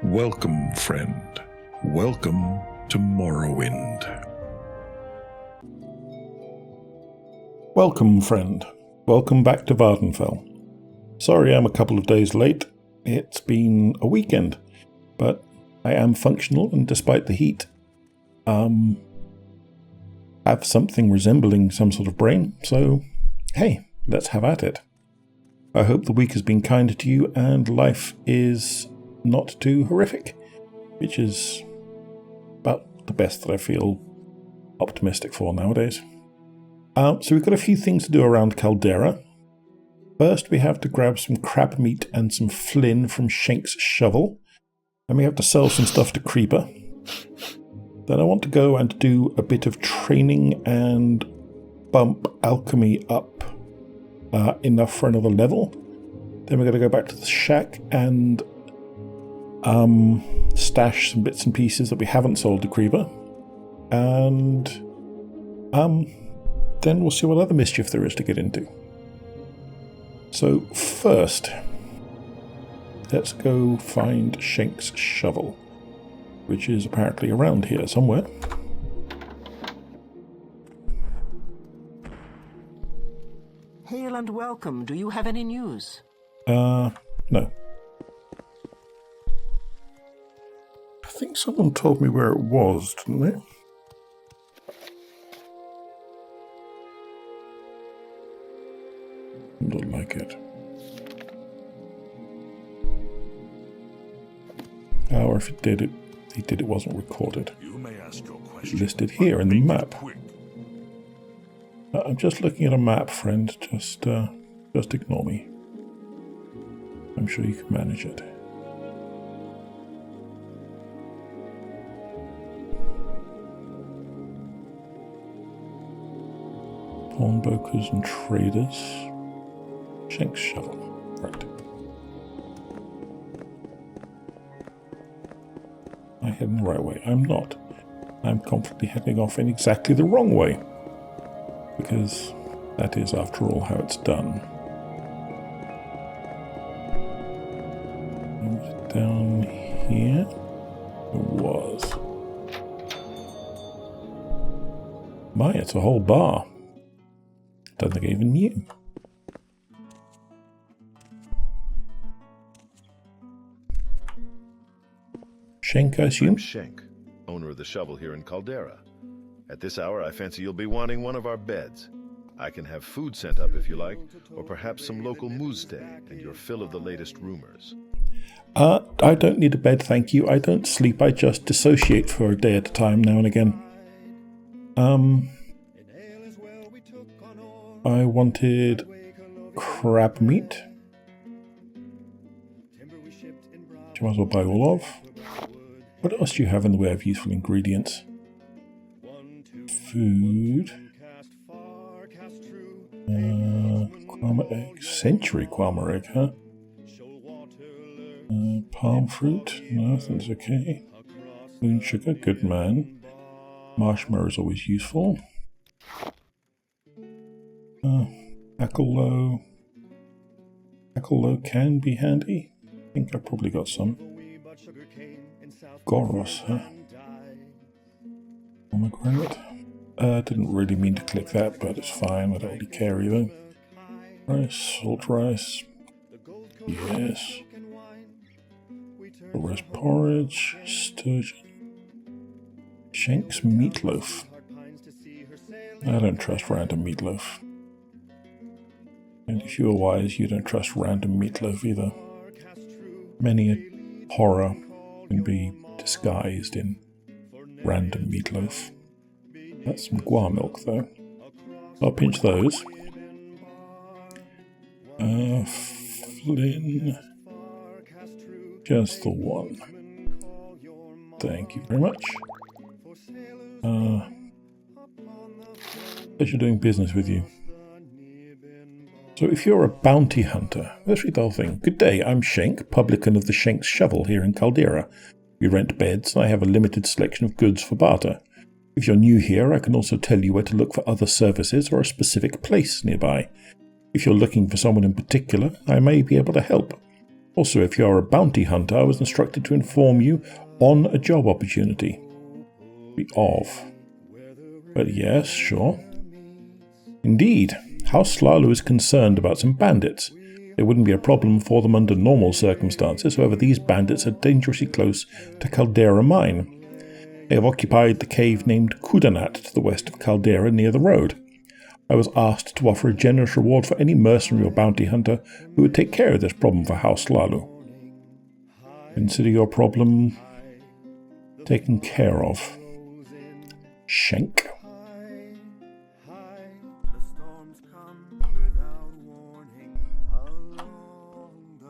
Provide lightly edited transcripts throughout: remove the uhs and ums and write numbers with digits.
Welcome, friend. Welcome to Morrowind. Welcome, friend. Welcome back to Vardenfell. Sorry I'm a couple of days late. It's been a weekend, but I am functional, and despite the heat, have something resembling some sort of brain, so hey, let's have at it. I hope the week has been kind to you and life is not too horrific, which is about the best that I feel optimistic for nowadays. So we've got a few things to do around Caldera. First, we have to grab some crab meat and some flint from Shank's shovel. And we have to sell some stuff to Creeper. Then I want to go and do a bit of training and bump alchemy up enough for another level. Then we're going to go back to the shack and stash some bits and pieces that we haven't sold to Creeper. And then we'll see what other mischief there is to get into. So first, let's go find Shank's shovel, which is apparently around here somewhere. Hail and welcome. Do you have any news? No. I think someone told me where it was, didn't they? Doesn't like it. Or if it did, it wasn't recorded. You may ask your It's listed here in the map. I'm just looking at a map, friend. Just ignore me. I'm sure you can manage it. Pawnbrokers and traders. Shank's shovel. Right. I head in the right way. I'm not. I'm confidently heading off in exactly the wrong way. Because that is, after all, how it's done. Was it down here? It was. My, it's a whole bar. Don't think I even knew. Shank, I assume? I'm Shank, owner of the shovel here in Caldera. At this hour, I fancy you'll be wanting one of our beds. I can have food sent up if you like, or perhaps some local moose day and your fill of the latest rumors. I don't need a bed, thank you. I don't sleep, I just dissociate for a day at a time now and again. I wanted crab meat, which I might as well buy all of. What else do you have in the way of useful ingredients? Food. Quama egg. Century quama egg, huh? Palm fruit. No, that's okay. Moon sugar, good man. Marshmallow is always useful. Acklelow. Acklelow can be handy. I think I've probably got some. Goros, huh? Pomegranate. Didn't really mean to click that, but it's fine. I don't really care either. Rice, salt rice. Yes. Rice porridge. Sturgeon. Shank's meatloaf. I don't trust random meatloaf. And if you are wise, you don't trust random meatloaf either. Many a horror can be disguised in random meatloaf. That's some guar milk, though. I'll pinch those. Flynn. Just the one. Thank you very much. Pleasure doing business with you. So if you're a bounty hunter, let's read the whole thing. Good day, I'm Shank, publican of the Shank's Shovel here in Caldera. We rent beds, and I have a limited selection of goods for barter. If you're new here, I can also tell you where to look for other services or a specific place nearby. If you're looking for someone in particular, I may be able to help. Also, if you are a bounty hunter, I was instructed to inform you on a job opportunity. But yes, sure. Indeed, House Slalu is concerned about some bandits. It wouldn't be a problem for them under normal circumstances, however these bandits are dangerously close to Caldera mine. They have occupied the cave named Kudanat to the west of Caldera near the road. I was asked to offer a generous reward for any mercenary or bounty hunter who would take care of this problem for House Slalu. Consider your problem taken care of. Shank.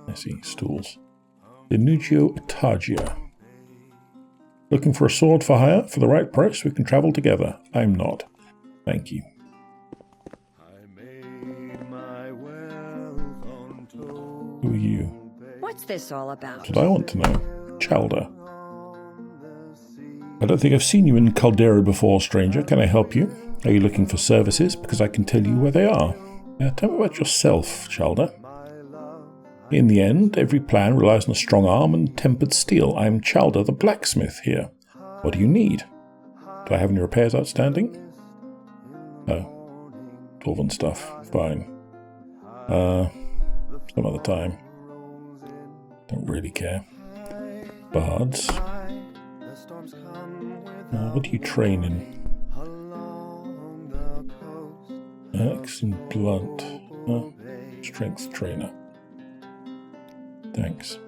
I see, stools. Denugio Atagia. Looking for a sword for hire? For the right price, we can travel together. I'm not. Thank you. Who are you? What's this all about? That's what I want to know. Chalda. I don't think I've seen you in Caldera before, stranger. Can I help you? Are you looking for services? Because I can tell you where they are. Tell me about yourself, Chalda. In the end, every plan relies on a strong arm and tempered steel. I'm Chalda, the blacksmith here. What do you need? Do I have any repairs outstanding? Oh. Dwarven stuff. Fine. Some other time. Don't really care. Bards. What do you train in? Axe and blunt. Strength trainer. Thanks.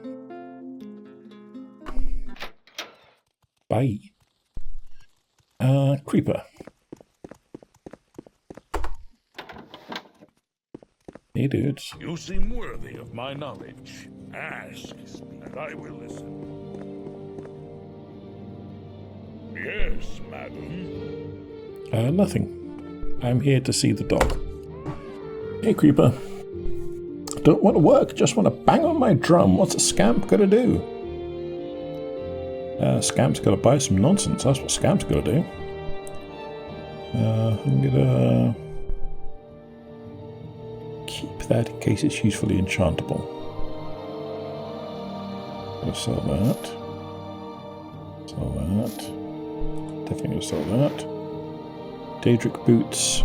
Bye. Creeper. Hey, dudes. You seem worthy of my knowledge. Ask, and I will listen. Yes, madam. Nothing. I'm here to see the dog. Hey, Creeper. Don't want to work, just want to bang on my drum. What's a scamp gonna do? Scamp's gotta buy some nonsense. That's what Scamp's gotta do. I'm gonna keep that in case it's usefully enchantable. Gonna sell that. Sell that. Definitely gonna sell that. Daedric boots.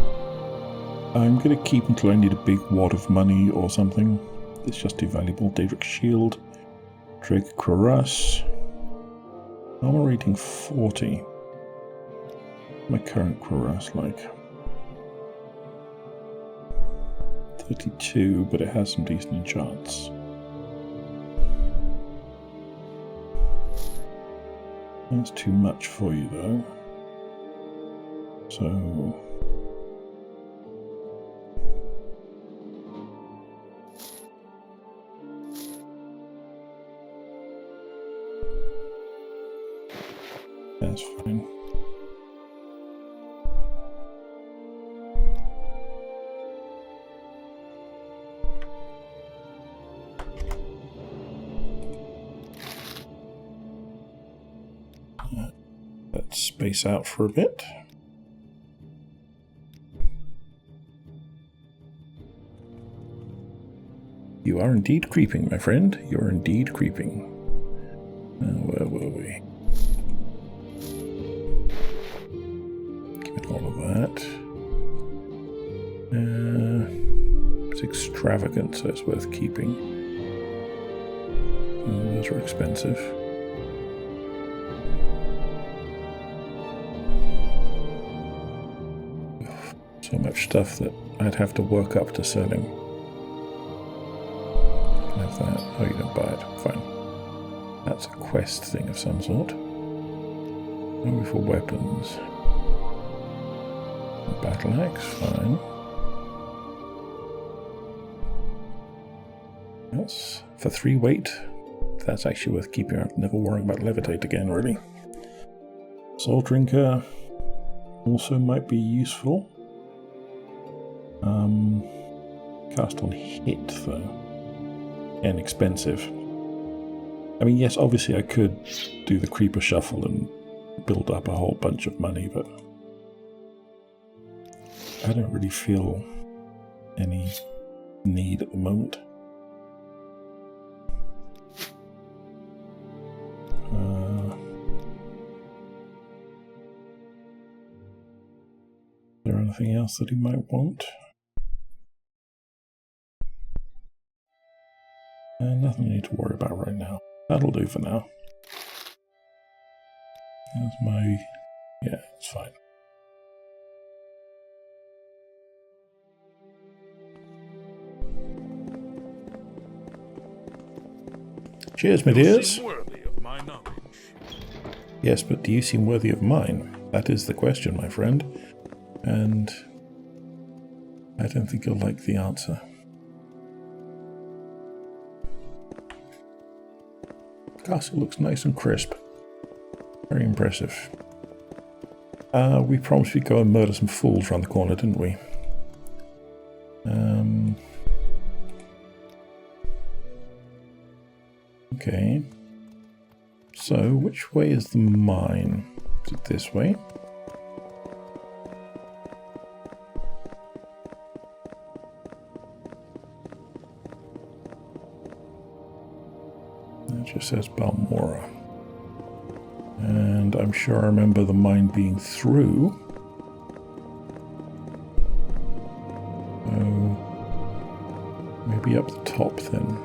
I'm going to keep until I need a big wad of money or something. It's just too valuable. Daedric shield. Drake cuirass. Armor rating 40. My current cuirass like 32, but it has some decent enchants. That's too much for you though. So that's fine. Let's space out for a bit. You are indeed creeping, my friend. You are indeed creeping. Where were we? Give it all of that. It's extravagant, so it's worth keeping. Those are expensive. So much stuff that I'd have to work up to selling. Have that. Oh, you don't buy it. Fine. That's a quest thing of some sort. Only for weapons. Battle axe, fine. That's for 3 weight. That's actually worth keeping. I'm never worrying about levitate again, really. Soul drinker also might be useful. Cast on hit though. And expensive. I mean, yes, obviously I could do the creeper shuffle and build up a whole bunch of money, but I don't really feel any need at the moment. Anything else that he might want? Nothing I need to worry about right now. That'll do for now. That's my... yeah, it's fine. Cheers, my dears. seem worthy of my knowledge. Yes, but do you seem worthy of mine? That is the question, my friend. And I don't think you'll like the answer. Castle looks nice and crisp. Very impressive. We promised we'd go and murder some fools around the corner, didn't we? Okay. So, which way is the mine? Is it this way? It just says Balmora. And I'm sure I remember the mine being through. So, maybe up the top then.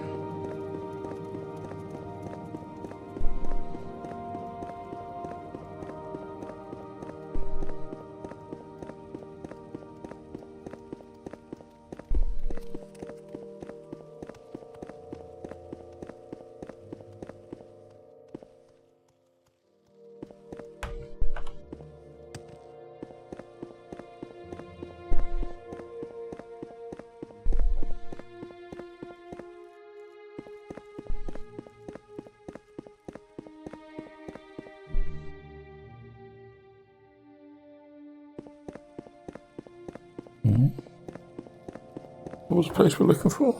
What was the place we're looking for?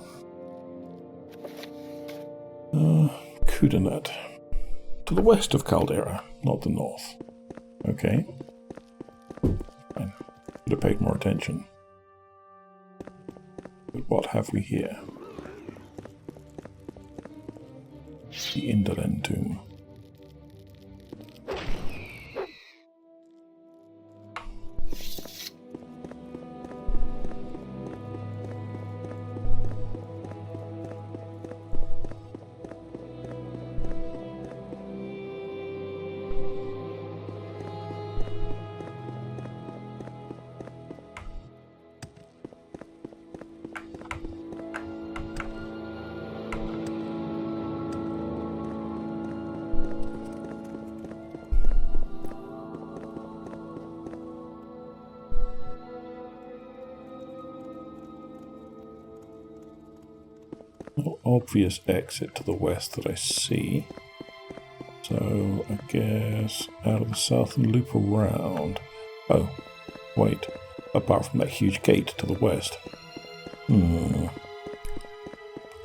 Kudanut. To the west of Caldera, not the north. Okay. Fine. Should have paid more attention. But what have we here? The Indolent Tomb. No obvious exit to the west that I see. So I guess out of the south and loop around. Oh, wait. Apart from that huge gate to the west.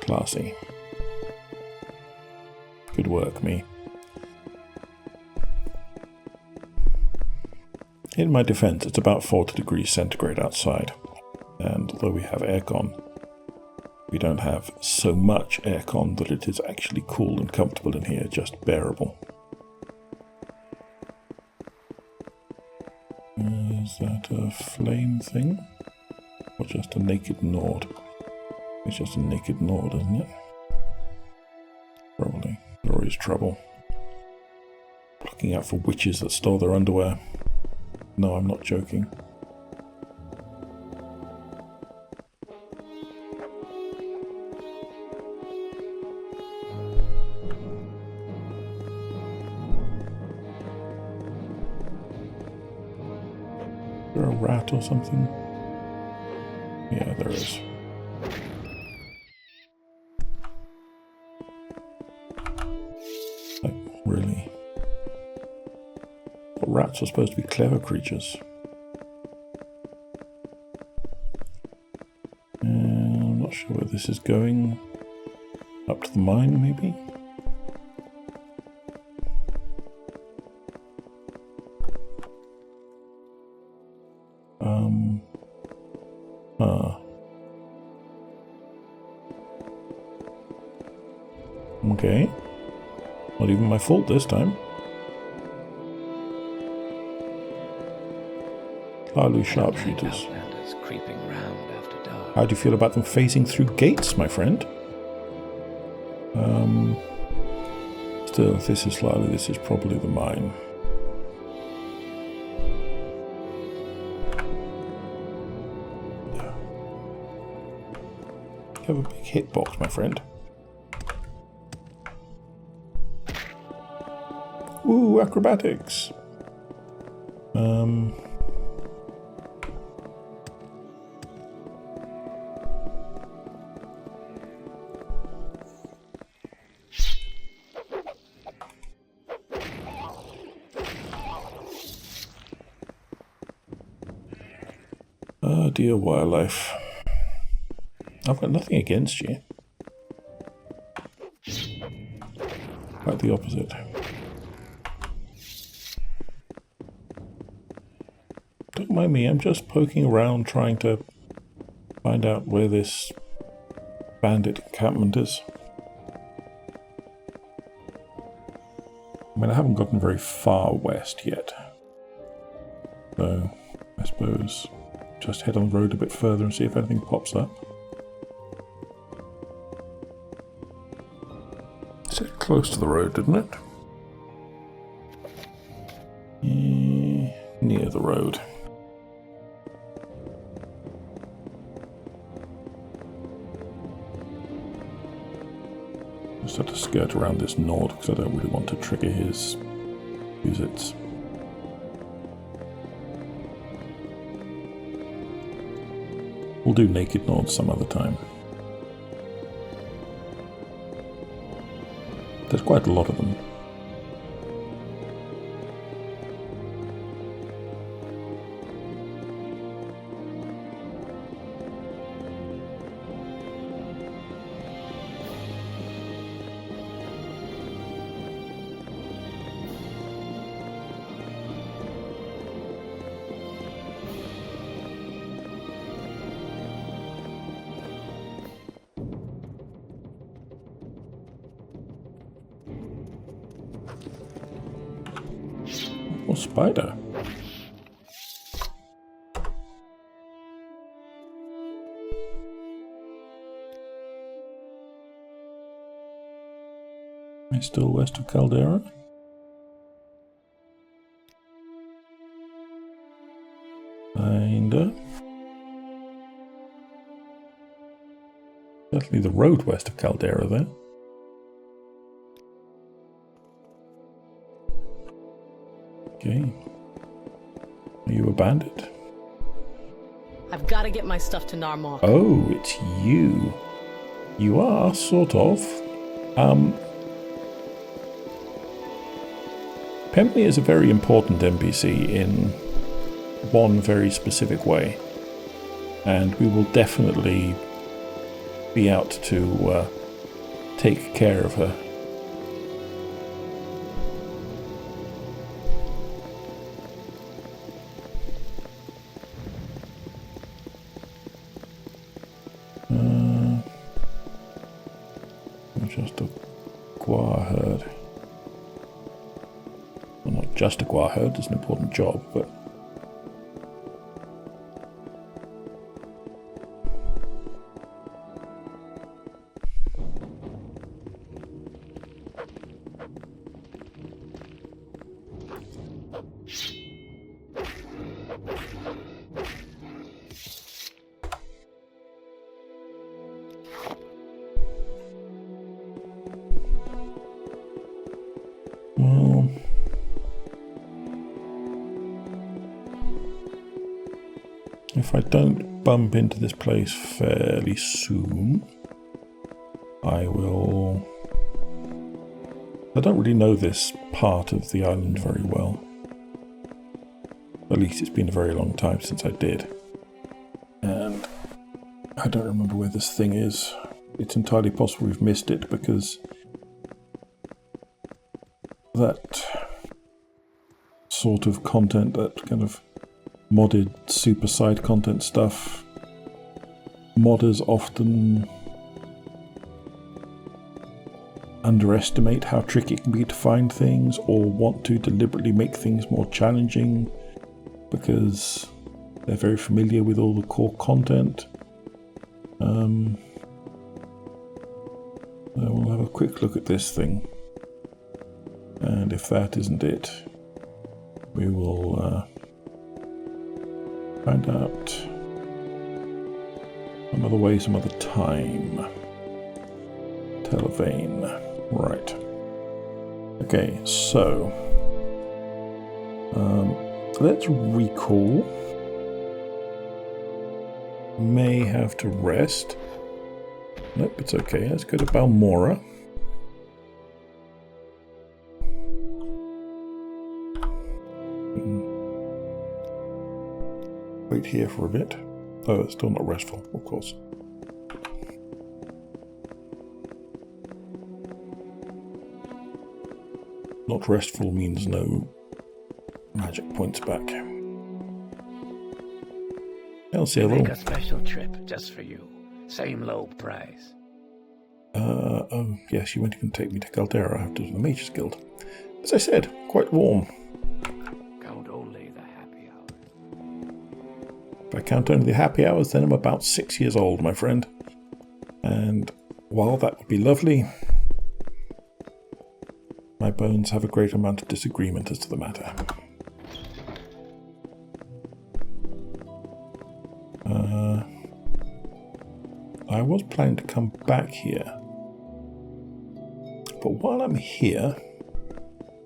Classy. Good work, me. In my defense, it's about 40 degrees centigrade outside. And although we have aircon, we don't have so much aircon that it is actually cool and comfortable in here, just bearable. Is that a flame thing? Or just a naked Nord? It's just a naked Nord, isn't it? Probably. There's always trouble. Looking out for witches that stole their underwear. No, I'm not joking. Is there a rat or something? Yeah, there is. Like, really? But rats are supposed to be clever creatures. I'm not sure where this is going. Up to the mine, maybe? Okay. Not even my fault this time. Lalu sharpshooters. Outlanders creeping round after dark. How do you feel about them phasing through gates, my friend? Still, if this is Lalu, this is probably the mine. You have a big hitbox, my friend. Ooh, acrobatics. Oh dear, wildlife. I've got nothing against you. Quite the opposite. Don't mind me, I'm just poking around trying to find out where this bandit encampment is. I mean, I haven't gotten very far west yet. So, I suppose just head on the road a bit further and see if anything pops up. It said close to the road, didn't it? Near the road. Just have to skirt around this Nord because I don't really want to trigger his visits. We'll do naked Nords some other time. There's quite a lot of them. Or spider. Am I still west of Caldera? Kinda. Certainly the road west of Caldera there. Okay. Are you a bandit? I've got to get my stuff to Narmok. Oh, it's you. You are, sort of. Pembley is a very important NPC in one very specific way. And we will definitely be out to take care of her. Just a guar herd. Well, not just a guar herd, it's an important job, but... Well, if I don't bump into this place fairly soon, I will... I don't really know this part of the island very well. At least it's been a very long time since I did. And I don't remember where this thing is. It's entirely possible we've missed it because that sort of content, that kind of modded super side content stuff, modders often underestimate how tricky it can be to find things or want to deliberately make things more challenging because They're very familiar with all the core content. We'll have a quick look at this thing. And if that isn't it, we will find out some other way, some other time. Televane. Right. Okay, so let's recall. May have to rest. Nope, it's okay. Let's go to Balmora. Wait here for a bit. Oh, it's still not restful, of course. Not restful means no magic points back. Make a special trip just for you. Same low price. Oh, yes, you won't even take me to Caldera after the Mages Guild. As I said, quite warm. Count only the happy hours. If I count only the happy hours, then I'm about 6 years old, my friend. And while that would be lovely, my bones have a great amount of disagreement as to the matter. I was planning to come back here, but while I'm here,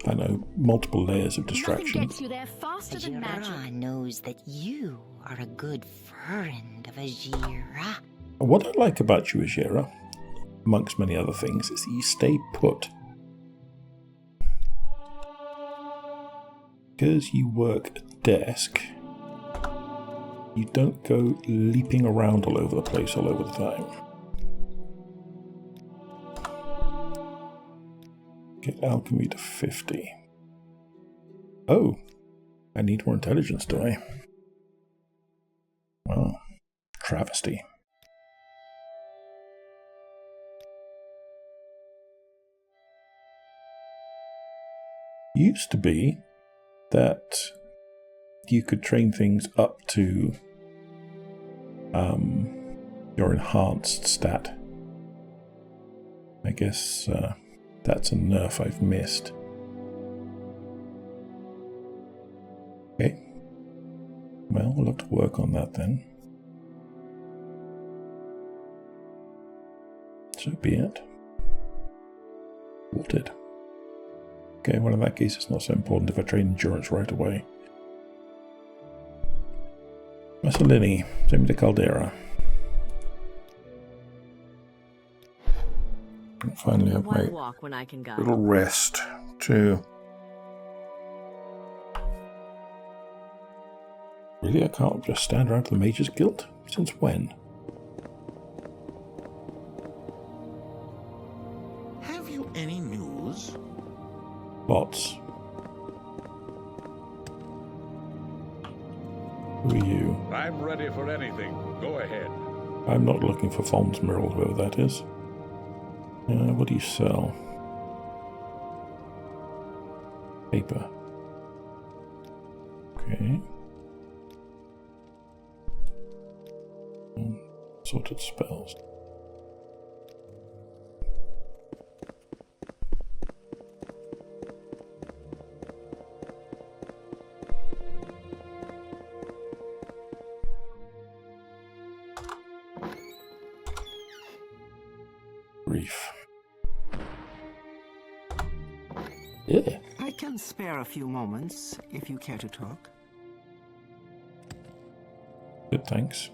I know multiple layers of distraction. Gets you there faster than magic. Knows that you are a good friend of Ajira. What I like about you, Ajira, amongst many other things, is that you stay put. Because you work at a desk, you don't go leaping around all over the place all over the time. Get alchemy to 50. Oh, I need more intelligence, do I? Well, travesty. Used to be that you could train things up to your enhanced stat. I guess that's a nerf I've missed. Okay. Well, we'll have to work on that then. So be it. Watered. Okay, well in that case it's not so important if I train endurance right away. Mussolini, send me to Caldera. And finally have my walk when I can go. little rest too. Really, I can't just stand around for the Mages Guild? Since when? Have you any news? Lots. Who are you? I'm ready for anything. Go ahead. I'm not looking for Fons Merrill, whoever that is. What do you sell? Paper. Okay. Sorted spells. Brief. Yeah. I can spare a few moments if you care to talk. Good, thanks.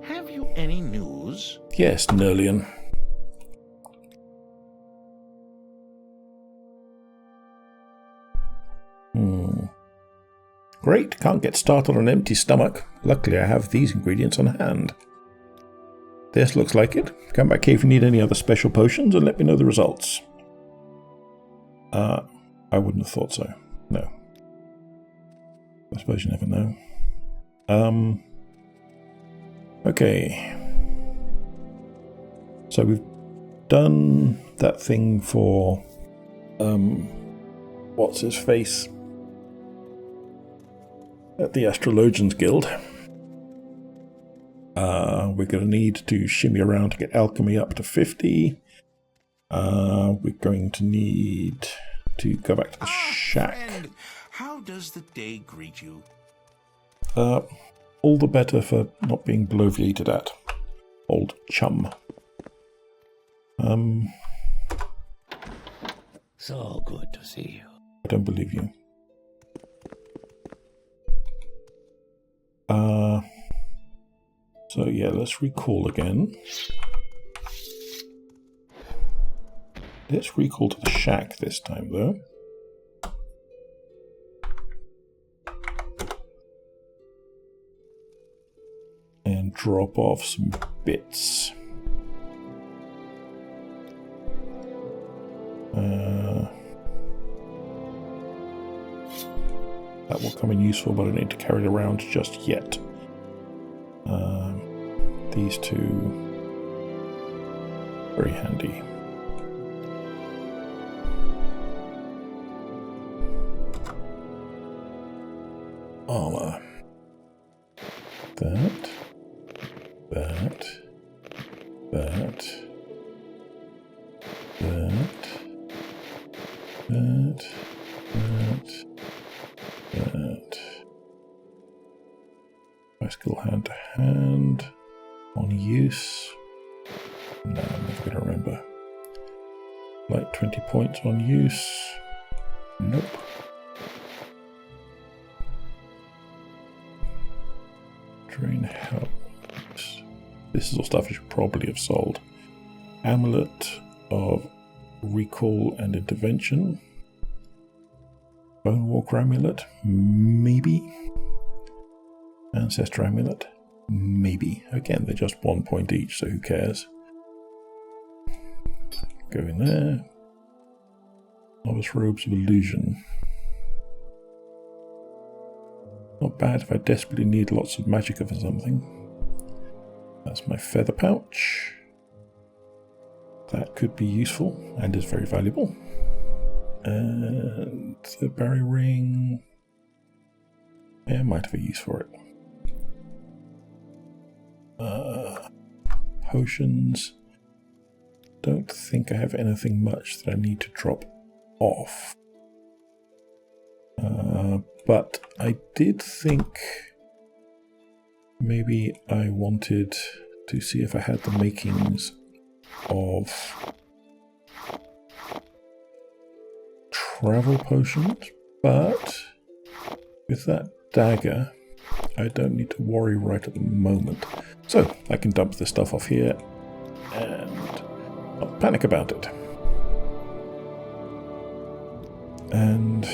Have you any news? Yes, Nerlian. Great, can't get started on an empty stomach. Luckily I have these ingredients on hand. This looks like it. Come back here if you need any other special potions and let me know the results. I wouldn't have thought so. No. I suppose you never know. Okay. So we've done that thing for what's his face? at the Astrologians Guild. We're going to need to shimmy around to get alchemy up to 50. We're going to need to go back to the shack. Friend, how does the day greet you? All the better for not being bloviated at. Old chum. So good to see you. I don't believe you. So yeah, let's recall again. Let's recall to the shack this time, though. And drop off some bits. That will come in useful, but I don't need to carry it around just yet. These two, very handy. Armor. That. That. That. Bicycle hand to hand. On use. No, I'm never going to remember. Like 20 points on use. Nope. Drain health. This is all stuff I should probably have sold. Amulet of recall and intervention. Bone Walker amulet, maybe. Ancestor amulet, maybe. Again, they're just 1 point each, so who cares? Go in there. Novice robes of illusion. Not bad if I desperately need lots of magicka for something. That's my feather pouch. That could be useful and is very valuable. And the berry ring. Yeah, might have a use for it. Potions. Don't think I have anything much that I need to drop off. But I did think maybe I wanted to see if I had the makings of travel potions, but with that dagger, I don't need to worry right at the moment. So I can dump this stuff off here and not panic about it. And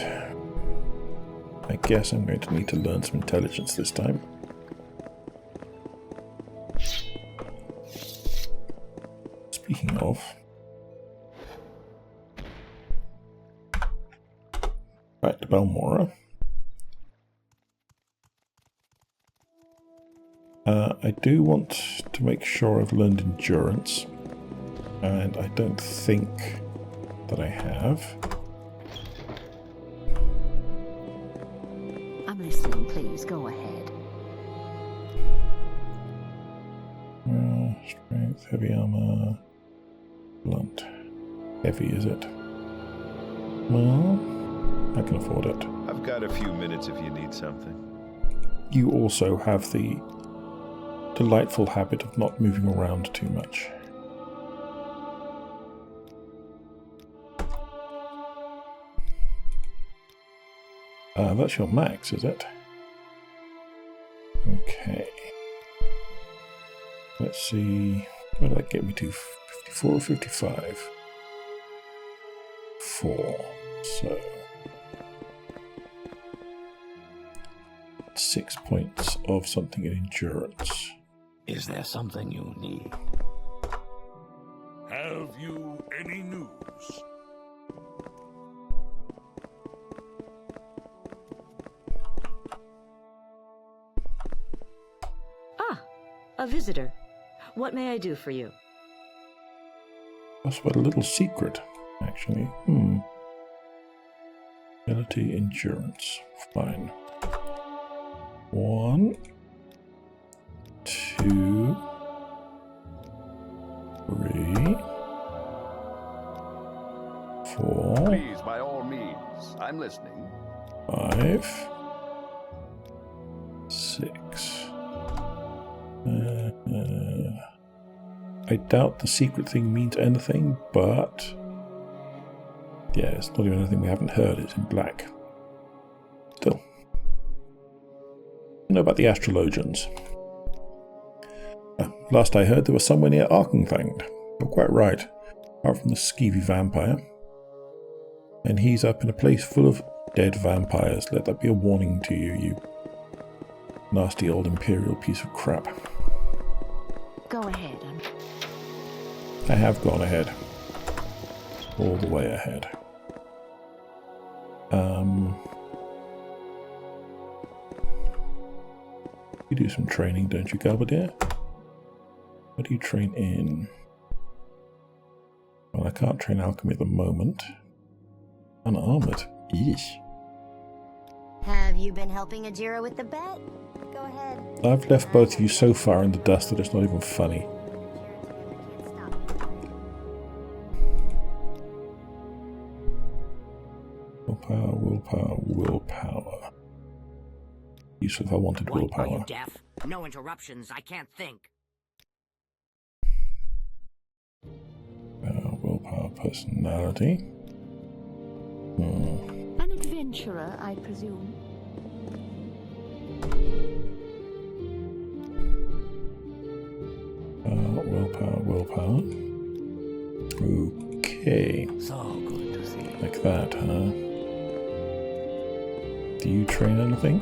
I guess I'm going to need to learn some intelligence this time. Speaking of, back to Balmora. I do want to make sure I've learned endurance, and I don't think that I have. I'm listening, please, go ahead. Strength, heavy armor, blunt. Heavy, is it? Well, I can afford it. I've got a few minutes if you need something. You also have the delightful habit of not moving around too much. That's your max, is it? Okay. Let's see. Where did that get me to? 54 or 55? 4. So 6 points of something in endurance. Is there something you need? Have you any news? A visitor. What may I do for you? That's about a little secret, actually. Ability endurance. Fine. 1, 2, 3, 4. Please, by all means. I'm listening. 5, 6. I doubt the secret thing means anything, but yeah, it's not even anything we haven't heard. It's in black. Still, you know about the astrologians. Last I heard, they were somewhere near Arkenthanged. You're quite right. Apart from the skeevy vampire, and he's up in a place full of dead vampires. Let that be a warning to you, you nasty old imperial piece of crap. Go ahead. I have gone ahead. All the way ahead. You do some training, don't you, Galbadir? What do you train in? Well, I can't train alchemy at the moment. Unarmored. Yeesh. Have you been helping Ajira with the bet? Go ahead. I've left both of you so far in the dust that it's not even funny. Willpower, willpower, willpower. Useful if I wanted willpower. Are you deaf? No interruptions, I can't think. Willpower, personality. An adventurer, I presume. Willpower, willpower. Okay. So good to see. Like that, huh? Do you train anything?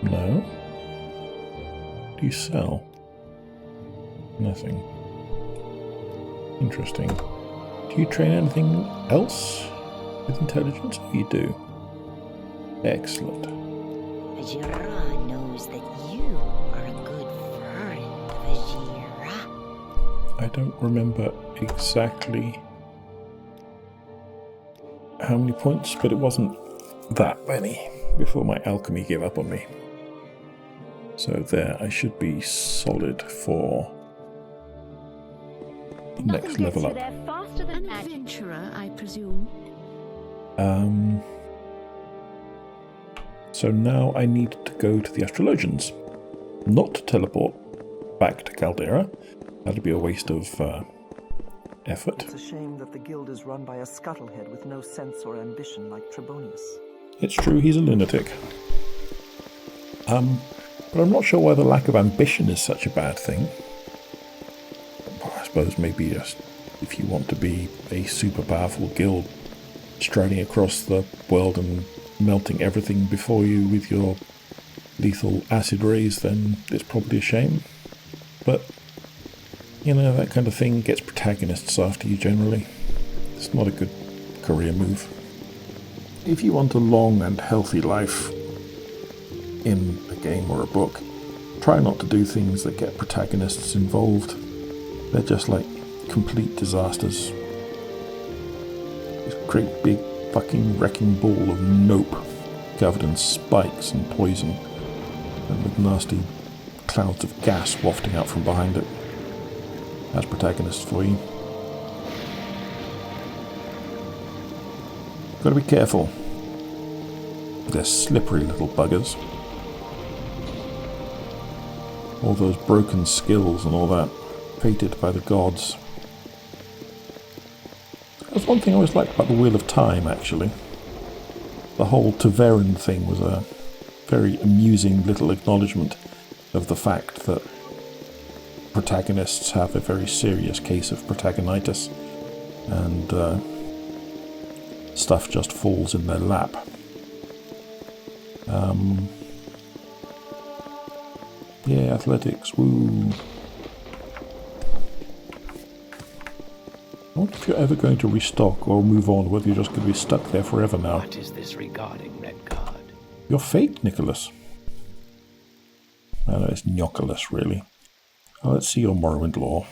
No? Do you sell? Nothing. Interesting. Do you train anything else with intelligence? Oh, you do. Excellent. Ajira knows that you are a good friend of Ajira. I don't remember exactly how many points, but it wasn't that many before my alchemy gave up on me. So there, I should be solid for next level up. Faster than an adventurer, I presume. So now I need to go to the astrologians, not to teleport back to Caldera. That'd be a waste of effort. It's a shame that the guild is run by a scuttlehead with no sense or ambition like Trebonius. It's true, he's a lunatic. But I'm not sure why the lack of ambition is such a bad thing. I suppose maybe just if you want to be a super powerful guild striding across the world and melting everything before you with your lethal acid rays, then it's probably a shame. But, you know, that kind of thing gets protagonists after you generally. It's not a good career move. If you want a long and healthy life in a game or a book, try not to do things that get protagonists involved. They're just like complete disasters. This great big fucking wrecking ball of nope, covered in spikes and poison, and with nasty clouds of gas wafting out from behind it. That's protagonists for you. Gotta be careful. They're slippery little buggers. All those broken skills and all that, fated by the gods. That's one thing I always liked about the Wheel of Time, actually. The whole Taveran thing was a very amusing little acknowledgement of the fact that protagonists have a very serious case of protagonitis, and stuff just falls in their lap. Yeah, athletics, woo. I wonder if you're ever going to restock or move on, whether you're just going to be stuck there forever now. What is this regarding, Red Guard? Your fate, Nicholas. I know it's Nyoculus, really. Oh, let's see your Morrowind lore.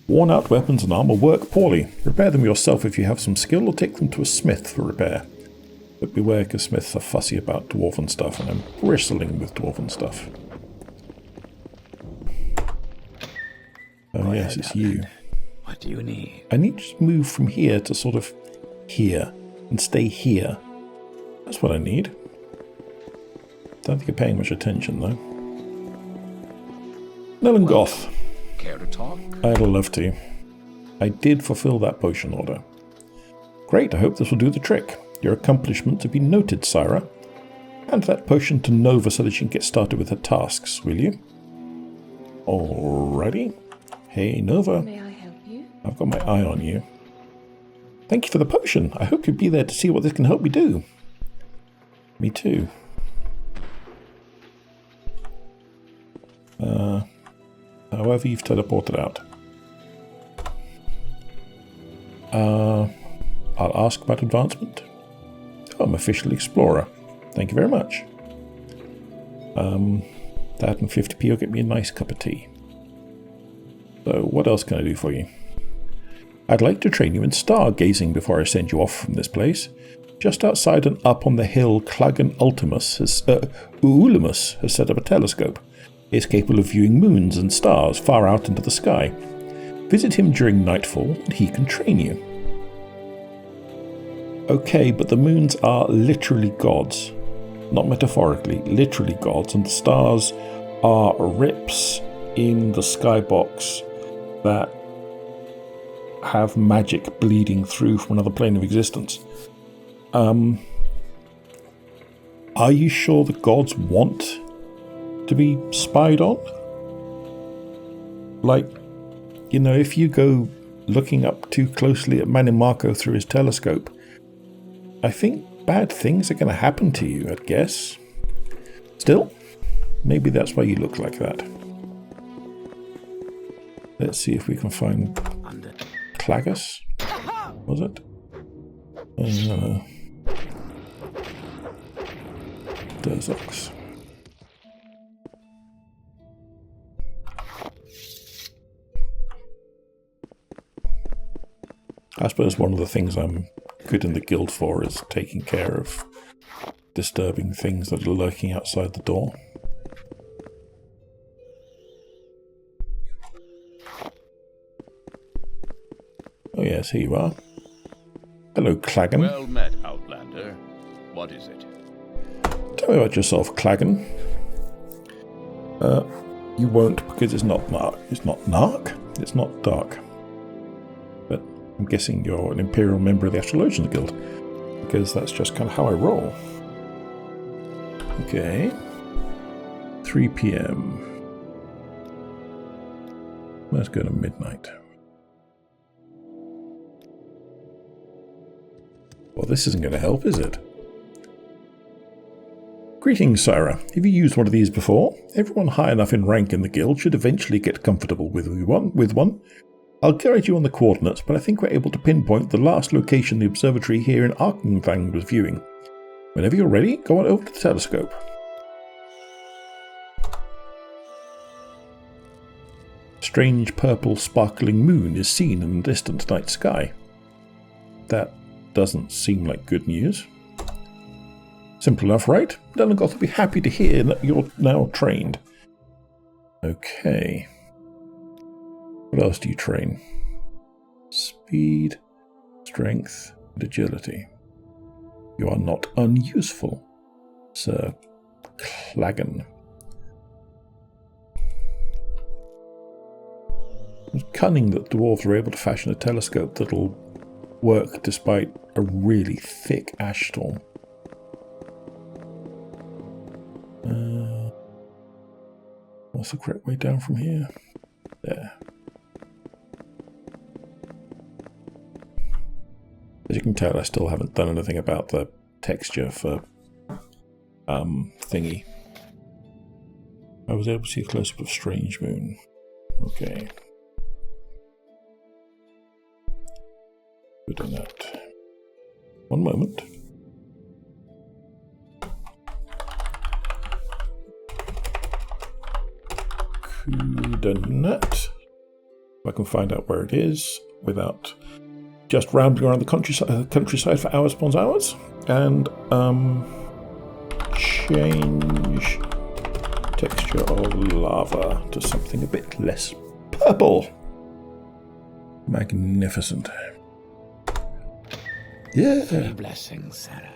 Worn out weapons and armor work poorly. Repair them yourself if you have some skill, or take them to a smith for repair. But beware, because smiths are fussy about dwarven stuff, and I'm bristling with dwarven stuff. Oh yes, it's you. What do you need? I need to move from here to sort of here, and stay here. That's what I need. Don't think you're paying much attention, though. Nellengoth. Care to talk? I'd love to. I did fulfill that potion order. Great, I hope this will do the trick. Your accomplishments have been noted, Syra. Hand that potion to Nova so that she can get started with her tasks, will you? Alrighty. Hey, Nova. May I help you? I've got my eye on you. Thank you for the potion. I hope you'll be there to see what this can help me do. Me too. However, you've teleported out. I'll ask about advancement. Oh, I'm official explorer. Thank you very much. That and 50p will get me a nice cup of tea. So, what else can I do for you? I'd like to train you in stargazing before I send you off from this place. Just outside and up on the hill, Clagan Ultimus Ulumus has set up a telescope. It's capable of viewing moons and stars far out into the sky. Visit him during nightfall and he can train you. Okay, but the moons are literally gods. Not metaphorically, literally gods, and the stars are rips in the skybox that have magic bleeding through from another plane of existence. Are you sure the gods want to be spied on? Like, you know, if you go looking up too closely at Manimarco through his telescope, I think bad things are going to happen to you, I'd guess. Still, maybe that's why you look like that. Let's see if we can find Clagus. Was it? Durzox. I suppose one of the things I'm good in the guild for is taking care of disturbing things that are lurking outside the door. Oh yes, here you are. Hello, Clagan. Well met, Outlander. What is it? Tell me about yourself, Clagan. You won't, because it's not dark. It's not dark? It's not dark. But I'm guessing you're an Imperial member of the Astrologians Guild, because that's just kind of how I roll. Okay. 3 p.m. Let's go to midnight. Well, this isn't going to help, is it? Greetings, Syra. Have you used one of these before? Everyone high enough in rank in the guild should eventually get comfortable with one. I'll guide you on the coordinates, but I think we're able to pinpoint the last location the observatory here in Arkenthang was viewing. Whenever you're ready, go on over to the telescope. Strange purple sparkling moon is seen in the distant night sky. That doesn't seem like good news. Simple enough, right? Nellengoth will be happy to hear that you're now trained. Okay. What else do you train? Speed, strength, and agility. You are not unuseful, Sir Clagan. It's cunning that dwarves are able to fashion a telescope that'll work despite a really thick ash storm. What's the correct way down from here? There. As you can tell, I still haven't done anything about the texture for thingy. I was able to see a close-up of Strange Moon. Okay. Good on that. One moment. Coordinate. If I can find out where it is without just rambling around the countryside for hours upon hours, and change texture of lava to something a bit less purple. Magnificent. Yeah. 3 blessings, Sarah.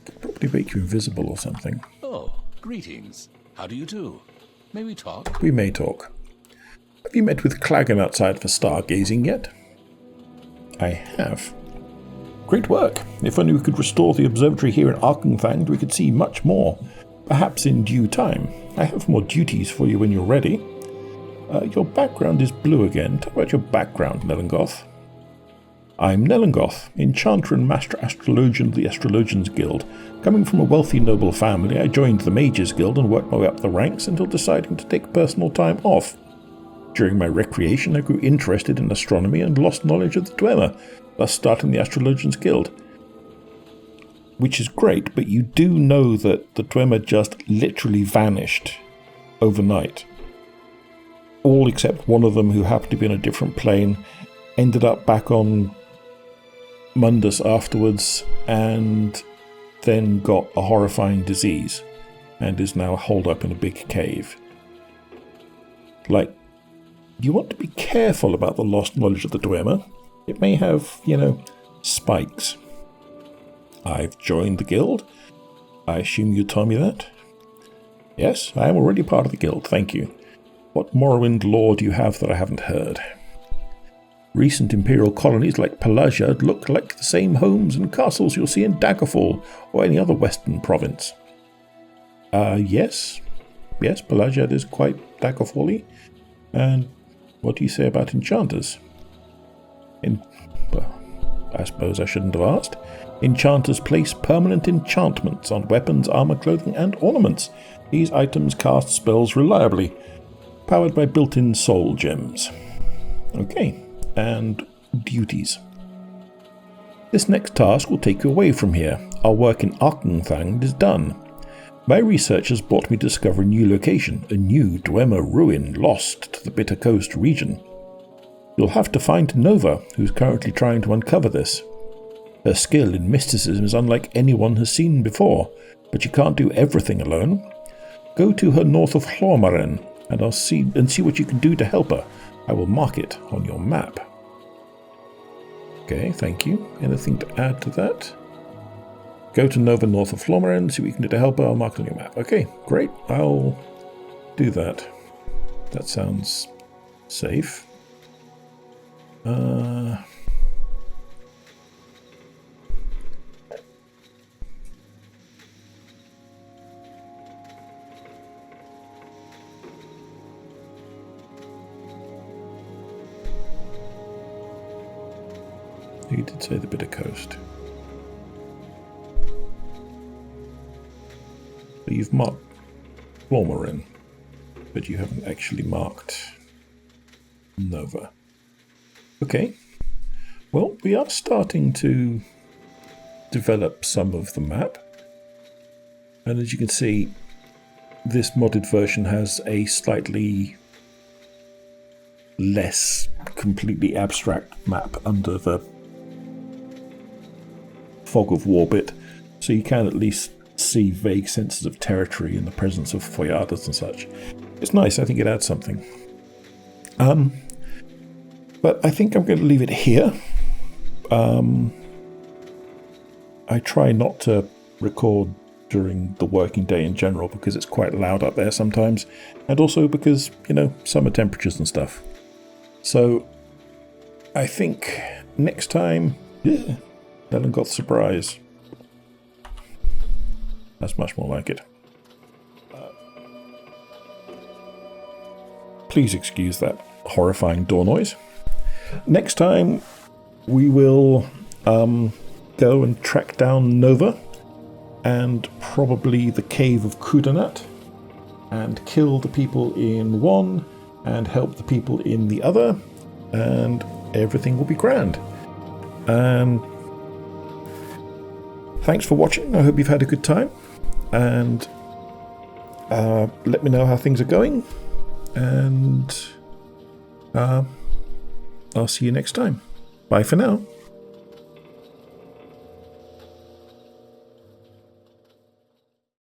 Could probably make you invisible or something. Oh, greetings. How do you do? May we talk? We may talk. Have you met with Clagan outside for stargazing yet? I have. Great work. If only we could restore the observatory here in Arkenfang, we could see much more. Perhaps in due time. I have more duties for you when you're ready. Your background is blue again. Tell about your background, Nelengoth. I'm Nelengoth, Enchanter and Master Astrologian of the Astrologians Guild. Coming from a wealthy noble family, I joined the Mages Guild and worked my way up the ranks until deciding to take personal time off. During my recreation, I grew interested in astronomy and lost knowledge of the Dwemer, thus starting the Astrologians Guild. Which is great, but you do know that the Dwemer just literally vanished overnight. All except one of them, who happened to be in a different plane, ended up back on Mundus afterwards, and then got a horrifying disease, and is now holed up in a big cave. Like, you want to be careful about the lost knowledge of the Dwemer. It may have, spikes. I've joined the guild. I assume you told me that? Yes, I am already part of the guild, thank you. What Morrowind lore do you have that I haven't heard? Recent imperial colonies like Pelagia look like the same homes and castles you'll see in Daggerfall or any other western province. Yes. Yes, Pelagia is quite Daggerfall-y. And what do you say about enchanters? Well, I suppose I shouldn't have asked. Enchanters place permanent enchantments on weapons, armor, clothing, and ornaments. These items cast spells reliably, powered by built-in soul gems. Okay. And duties. This next task will take you away from here. Our work in Arkenfang is done. My research has brought me to discover a new location, a new Dwemer ruin lost to the Bitter Coast region. You'll have to find Nova, who's currently trying to uncover this. Her skill in mysticism is unlike anyone has seen before, but she can't do everything alone. Go to her north of Hlormaren, and see what you can do to help her. I will mark it on your map. Okay, thank you. Anything to add to that? Go to Nova north of Hlormaren, see what you can do to help her. I'll mark it on your map. Okay, great. I'll do that. That sounds safe. You did say the Bitter Coast. So you've marked Hlormaren, but you haven't actually marked Nova. Okay. Well, we are starting to develop some of the map. And as you can see, this modded version has a slightly less completely abstract map under the fog of war bit, so you can at least see vague senses of territory in the presence of foyadas and such. It's nice, I think it adds something. But I think I'm going to leave it here. I try not to record during the working day in general because it's quite loud up there sometimes, and also because, summer temperatures and stuff. So I think next time, Nelengoth surprise. That's much more like it. Please excuse that horrifying door noise. Next time, we will go and track down Nova and probably the Cave of Kudanat and kill the people in one and help the people in the other, and everything will be grand. And thanks for watching. I hope you've had a good time, and let me know how things are going, and I'll see you next time. Bye for now.